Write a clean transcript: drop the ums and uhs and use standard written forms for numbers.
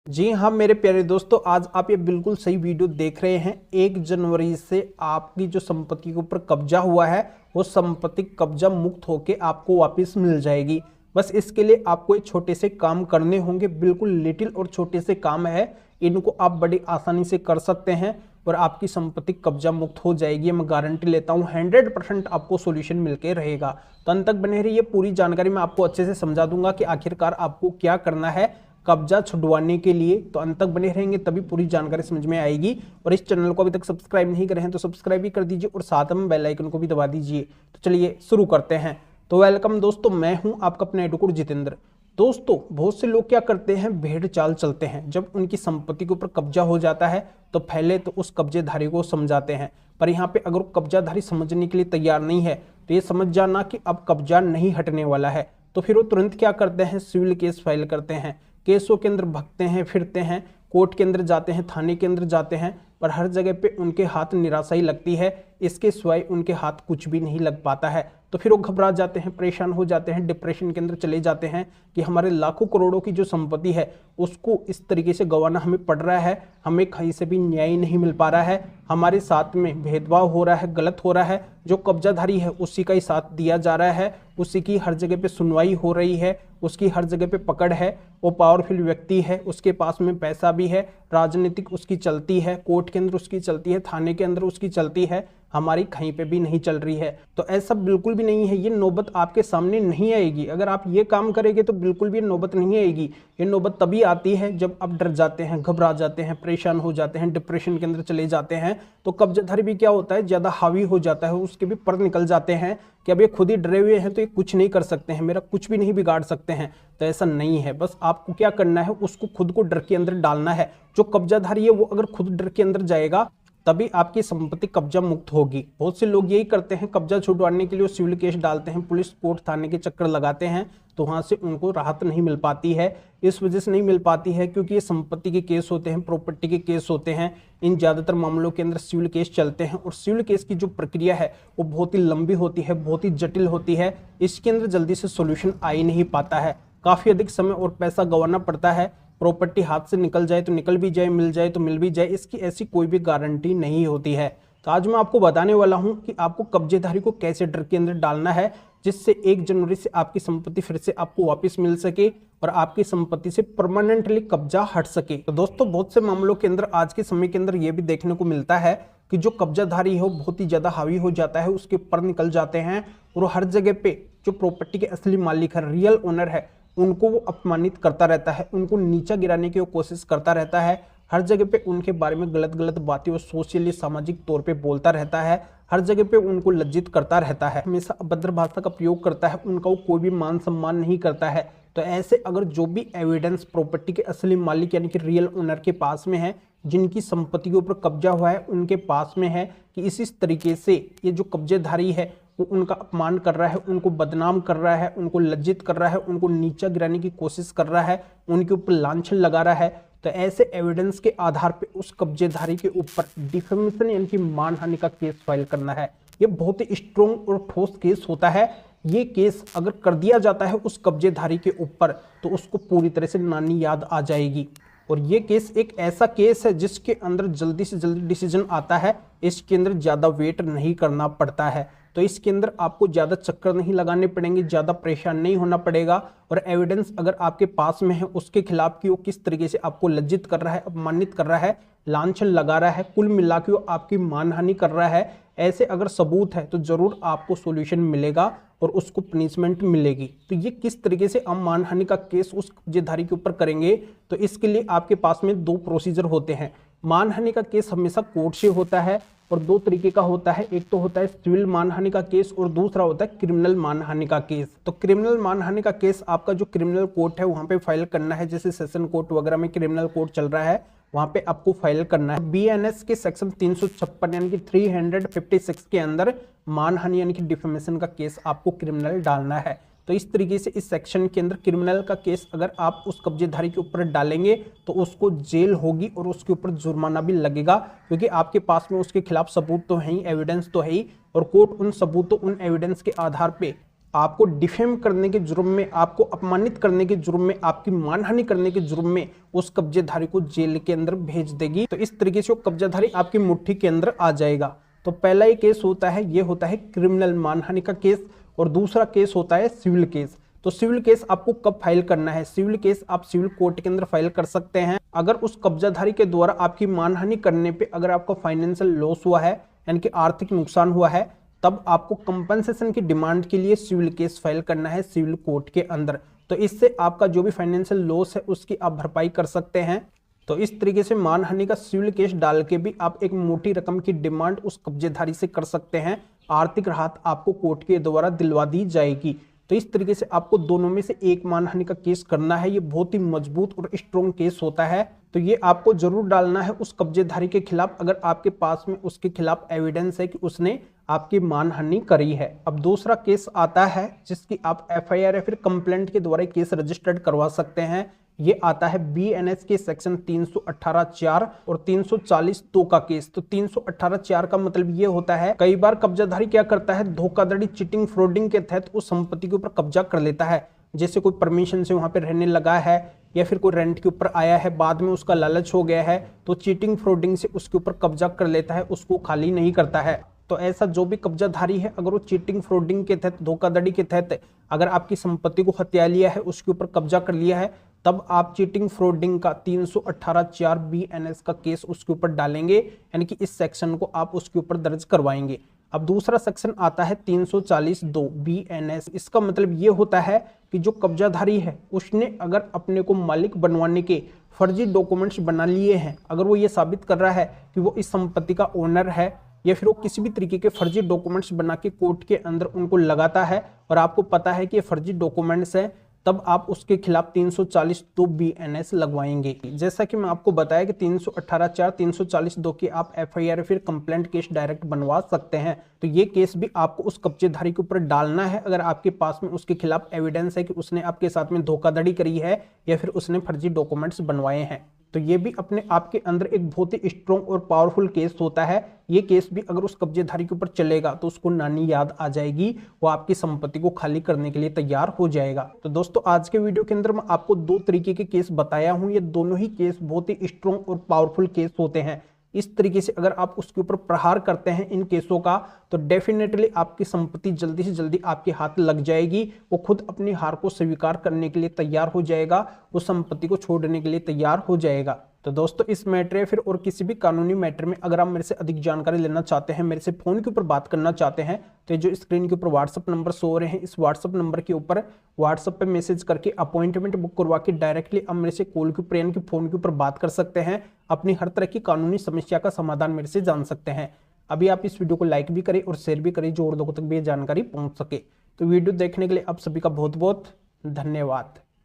जी हाँ मेरे प्यारे दोस्तों, आज आप ये बिल्कुल सही वीडियो देख रहे हैं। 1 जनवरी से आपकी जो संपत्ति के ऊपर कब्जा हुआ है वो संपत्ति कब्जा मुक्त होके आपको वापस मिल जाएगी। बस इसके लिए आपको एक छोटे से काम करने होंगे, बिल्कुल लिटिल और छोटे से काम है। इनको आप बड़ी आसानी से कर सकते हैं और आपकी संपत्ति कब्जा मुक्त हो जाएगी। मैं गारंटी लेता हूँ 100% आपको सोल्यूशन मिलके रहेगा। तो अंत तक बने रहिए, पूरी जानकारी मैं आपको अच्छे से समझा दूंगा कि आखिरकार आपको क्या करना है कब्जा छुड़वाने के लिए। तो अंत तक बने रहेंगे तभी पूरी जानकारी समझ में आएगी। और इस चैनल को अभी तक सब्सक्राइब नहीं करे हैं तो सब्सक्राइब भी कर दीजिए और साथ में बेल आइकन को भी दबा दीजिए। तो चलिए शुरू करते हैं। तो वेलकम दोस्तों, मैं हूं आपका अपना एडवोकेट जितेंद्र। दोस्तों बहुत से लोग क्या करते हैं, भेड़ चाल चलते हैं। जब उनकी संपत्ति के ऊपर कब्जा हो जाता है तो पहले तो उस कब्जेधारी को समझाते हैं, पर यहाँ पे अगर कब्जाधारी समझने के लिए तैयार नहीं है तो ये समझ जाना कि अब कब्जा नहीं हटने वाला है। तो फिर वो तुरंत क्या करते हैं, सिविल केस फाइल करते हैं। केसों के अंदर भगते हैं, फिरते हैं, कोर्ट के अंदर जाते हैं, थाने के अंदर जाते हैं, पर हर जगह पे उनके हाथ निराशा ही लगती है। इसके सिवाय उनके हाथ कुछ भी नहीं लग पाता है। तो फिर वो घबरा जाते हैं, परेशान हो जाते हैं, डिप्रेशन के अंदर चले जाते हैं कि हमारे लाखों करोड़ों की जो संपत्ति है उसको इस तरीके से गंवाना हमें पड़ रहा है, हमें कहीं से भी न्याय नहीं मिल पा रहा है, हमारे साथ में भेदभाव हो रहा है, गलत हो रहा है। जो कब्जाधारी है उसी का ही साथ दिया जा रहा है, उसी की हर जगह पे सुनवाई हो रही है, उसकी हर जगह पे पकड़ है। वो पावरफुल व्यक्ति है, उसके पास में पैसा भी है, राजनीतिक उसकी चलती है, कोर्ट के अंदर उसकी चलती है, थाने के अंदर उसकी चलती है, हमारी कहीं पे भी नहीं चल रही है। तो ऐसा बिल्कुल भी नहीं है, ये नौबत आपके सामने नहीं आएगी। अगर आप ये काम करेंगे तो बिल्कुल भी नौबत नहीं आएगी। ये नौबत तभी आती है जब आप डर जाते हैं, घबरा जाते हैं, परेशान हो जाते हैं, डिप्रेशन के अंदर चले जाते हैं। तो कब्जाधारी भी क्या होता है, ज्यादा हावी हो जाता है, उसके भी पर निकल जाते हैं कि अब ये खुद ही डरे हुए हैं तो ये कुछ नहीं कर सकते हैं, मेरा कुछ भी नहीं बिगाड़ सकते हैं। तो ऐसा नहीं है। बस आपको क्या करना है, उसको खुद को डर के अंदर डालना है। जो कब्जाधारी है वो अगर खुद डर के अंदर जाएगा तभी आपकी संपत्ति कब्जा मुक्त होगी। बहुत से लोग यही करते हैं, कब्जा छुड़वाने के लिए वो सिविल केस डालते हैं, पुलिस कोर्ट थाने के चक्कर लगाते हैं, तो वहां से उनको राहत नहीं मिल पाती है। इस वजह से नहीं मिल पाती है क्योंकि ये संपत्ति के केस होते हैं, प्रॉपर्टी के केस होते हैं। इन ज्यादातर मामलों के अंदर सिविल केस चलते हैं और सिविल केस की जो प्रक्रिया है वो बहुत ही लंबी होती है, बहुत ही जटिल होती है। इसके अंदर जल्दी से सोल्यूशन आ ही नहीं पाता है, काफी अधिक समय और पैसा गंवाना पड़ता है। प्रॉपर्टी हाथ से निकल जाए तो निकल भी जाए, मिल जाए तो मिल भी जाए, इसकी ऐसी कोई भी गारंटी नहीं होती है। तो आज मैं आपको बताने वाला हूं कि आपको कब्जेधारी को कैसे डर के अंदर डालना है जिससे 1 जनवरी से आपकी संपत्ति फिर से आपको वापस मिल सके और आपकी संपत्ति से परमानेंटली कब्जा हट सके। तो दोस्तों बहुत से मामलों के अंदर आज के समय के अंदर यह भी देखने को मिलता है कि जो कब्जाधारी है वो बहुत ही ज्यादा हावी हो जाता है, उसके पर निकल जाते हैं और हर जगह पे जो प्रॉपर्टी के असली मालिक है, रियल ओनर है, उनको वो अपमानित करता रहता है, उनको नीचा गिराने की वो कोशिश करता रहता है। हर जगह पे उनके बारे में गलत गलत बातें वो सोशली सामाजिक तौर पे बोलता रहता है, हर जगह पे उनको लज्जित करता रहता है, हमेशा अभद्र भाषा का प्रयोग करता है, उनका वो कोई भी मान सम्मान नहीं करता है। तो ऐसे अगर जो भी एविडेंस प्रॉपर्टी के असली मालिक यानी कि रियल ओनर के पास में है, जिनकी संपत्ति के ऊपर कब्जा हुआ है, उनके पास में है कि इस तरीके से ये जो कब्जेधारी है वो उनका अपमान कर रहा है, उनको बदनाम कर रहा है, उनको लज्जित कर रहा है, उनको नीचा गिराने की कोशिश कर रहा है, उनके ऊपर लांछन लगा रहा है, तो ऐसे एविडेंस के आधार पे उस कब्जेधारी के ऊपर डिफेमेशन यानी कि मानहानि का केस फाइल करना है। ये बहुत ही स्ट्रॉन्ग और ठोस केस होता है। ये केस अगर कर दिया जाता है उस कब्जेधारी के ऊपर तो उसको पूरी तरह से नानी याद आ जाएगी। और ये केस एक ऐसा केस है जिसके अंदर जल्दी से जल्दी डिसीजन आता है, इसके अंदर ज़्यादा वेट नहीं करना पड़ता है। तो इसके अंदर आपको ज़्यादा चक्कर नहीं लगाने पड़ेंगे, ज़्यादा परेशान नहीं होना पड़ेगा। और एविडेंस अगर आपके पास में है उसके खिलाफ कि वो किस तरीके से आपको लज्जित कर रहा है, अपमानित कर रहा है, लांछन लगा रहा है, कुल मिला के वो आपकी मानहानि कर रहा है, ऐसे अगर सबूत है तो जरूर आपको सॉल्यूशन मिलेगा और उसको पनिशमेंट मिलेगी। तो ये किस तरीके से हम मानहानि का केस उस कब्जेधारी के ऊपर करेंगे, तो इसके लिए आपके पास में 2 प्रोसीजर होते हैं। मानहानि का केस हमेशा कोर्ट से होता है और 2 तरीके का होता है, एक तो होता है सिविल मानहानि का केस और दूसरा होता है क्रिमिनल मानहानि का केस। तो क्रिमिनल मानहानि का केस आपका जो क्रिमिनल कोर्ट है वहां पे फाइल करना है, जैसे सेशन कोर्ट वगैरह में क्रिमिनल कोर्ट चल रहा है वहां पे आपको फाइल करना है। बीएनएस के सेक्शन 356 यानी कि 356 के अंदर मानहानि यानी कि डिफेमेशन का केस आपको क्रिमिनल डालना है। तो इस तरीके से इस सेक्शन के अंदर क्रिमिनल का केस अगर आप उस कब्जेधारी के ऊपर डालेंगे तो उसको जेल होगी और उसके ऊपर जुर्माना भी लगेगा, क्योंकि आपके पास में उसके खिलाफ सबूत तो है ही, एविडेंस तो है ही, और कोर्ट उन सबूतों उन एविडेंस के आधार पे आपको डिफेम करने के जुर्म में, आपको अपमानित करने के जुर्म में, आपकी मानहानि करने के जुर्म में उस कब्जेधारी को जेल के अंदर भेज देगी। तो इस तरीके से वो कब्जाधारी आपकी मुट्ठी के अंदर आ जाएगा। तो पहला ये केस होता है, ये होता है क्रिमिनल मानहानि का केस, और दूसरा केस होता है सिविल केस। तो सिविल केस आपको कब फाइल करना है? सिविल केस आप सिविल कोर्ट के अंदर फाइल कर सकते हैं अगर उस कब्जाधारी के द्वारा आपकी मानहानि करने पे अगर आपका फाइनेंशियल लॉस हुआ है, यानी कि आर्थिक नुकसान हुआ है, तब आपको कंपनसेशन की डिमांड के लिए सिविल केस फाइल करना है सिविल कोर्ट के अंदर। तो इससे आपका जो भी फाइनेंशियल लॉस है उसकी आप भरपाई कर सकते हैं। तो इस तरीके से मानहानि का सिविल केस डाल के भी आप एक मोटी रकम की डिमांड उस कब्जेधारी से कर सकते हैं। आर्थिक राहत आपको कोर्ट के द्वारा दिलवा दी जाएगी। तो इस तरीके से आपको दोनों में से एक मानहानि का केस करना है। ये बहुत ही मजबूत और स्ट्रॉन्ग केस होता है। तो ये आपको जरूर डालना है उस कब्जेधारी के खिलाफ अगर आपके पास में उसके खिलाफ एविडेंस है कि उसने आपकी मानहानि करी है। अब दूसरा केस आता है जिसकी आप एफआईआर या फिर कंप्लेंट के द्वारा केस रजिस्टर्ड करवा सकते हैं। ये आता है बीएनएस के सेक्शन 318(4) और 340(2) का केस। तो 318(4) का मतलब ये होता है, कई बार कब्जाधारी क्या करता है, धोखाधड़ी, चीटिंग, फ्रॉडिंग के तहत उस संपत्ति के ऊपर कब्जा कर लेता है। जैसे कोई परमिशन से वहां पे रहने लगा है या फिर कोई रेंट के ऊपर आया है, बाद में उसका लालच हो गया है, तो चीटिंग, फ्रॉडिंग से उसके ऊपर कब्जा कर लेता है, उसको खाली नहीं करता है। तो ऐसा जो भी कब्जाधारी है, अगर वो चीटिंग, फ्रॉडिंग के तहत, धोखाधड़ी के तहत अगर आपकी संपत्ति को हत्या लिया है, उसके ऊपर कब्जा कर लिया है, तब आप चीटिंग, फ्रॉडिंग का 318(4) बीएनएस का केस उसके ऊपर डालेंगे, यानी कि इस सेक्शन को आप उसके ऊपर दर्ज करवाएंगे। अब दूसरा सेक्शन आता है 340(2) बीएनएस। इसका मतलब ये होता है कि जो कब्जाधारी है उसने अगर अपने को मालिक बनवाने के फर्जी डॉक्यूमेंट्स बना लिए हैं, अगर वो ये साबित कर रहा है कि वो इस संपत्ति का ओनर है, या फिर वो किसी भी तरीके के फर्जी डॉक्यूमेंट्स बना के कोर्ट के अंदर उनको लगाता है और आपको पता है कि ये फर्जी डॉक्यूमेंट्स हैं, तब आप उसके खिलाफ 340(2) बीएनएस लगवाएंगे। जैसा कि मैं आपको बताया कि 318(4), 340(2) की आप एफआईआर फिर कंप्लेंट केस डायरेक्ट बनवा सकते हैं। तो ये केस भी आपको उस कब्जेधारी के ऊपर डालना है अगर आपके पास में उसके खिलाफ एविडेंस है कि उसने आपके साथ में धोखाधड़ी करी है या फिर उसने फर्जी डॉक्यूमेंट्स बनवाए हैं। तो ये भी अपने आप के अंदर एक बहुत ही स्ट्रॉन्ग और पावरफुल केस होता है। ये केस भी अगर उस कब्जेधारी के ऊपर चलेगा तो उसको नानी याद आ जाएगी, वो आपकी संपत्ति को खाली करने के लिए तैयार हो जाएगा। तो दोस्तों आज के वीडियो के अंदर मैं आपको दो तरीके के केस बताया हूं। ये दोनों ही केस बहुत ही स्ट्रॉन्ग और पावरफुल केस होते हैं। इस तरीके से अगर आप उसके ऊपर प्रहार करते हैं इन केसों का, तो डेफिनेटली आपकी संपत्ति जल्दी से जल्दी आपके हाथ लग जाएगी। वो खुद अपनी हार को स्वीकार करने के लिए तैयार हो जाएगा, उस संपत्ति को छोड़ने के लिए तैयार हो जाएगा। तो दोस्तों इस मैटर या फिर और किसी भी कानूनी मैटर में अगर आप मेरे से अधिक जानकारी लेना चाहते हैं, मेरे से फोन के ऊपर बात करना चाहते हैं, तो जो स्क्रीन के ऊपर व्हाट्सअप नंबर शो हो रहे हैं, इस व्हाट्सअप नंबर के ऊपर व्हाट्सअप पे मैसेज करके अपॉइंटमेंट बुक करवा के डायरेक्टली आप मेरे से कॉल के ऊपर यानी कि फोन के ऊपर बात कर सकते हैं। अपनी हर तरह की कानूनी समस्या का समाधान मेरे से जान सकते हैं। अभी आप इस वीडियो को लाइक भी करें और शेयर भी करें जो और लोगों तक भी ये जानकारी पहुंच सके। तो वीडियो देखने के लिए आप सभी का बहुत बहुत धन्यवाद।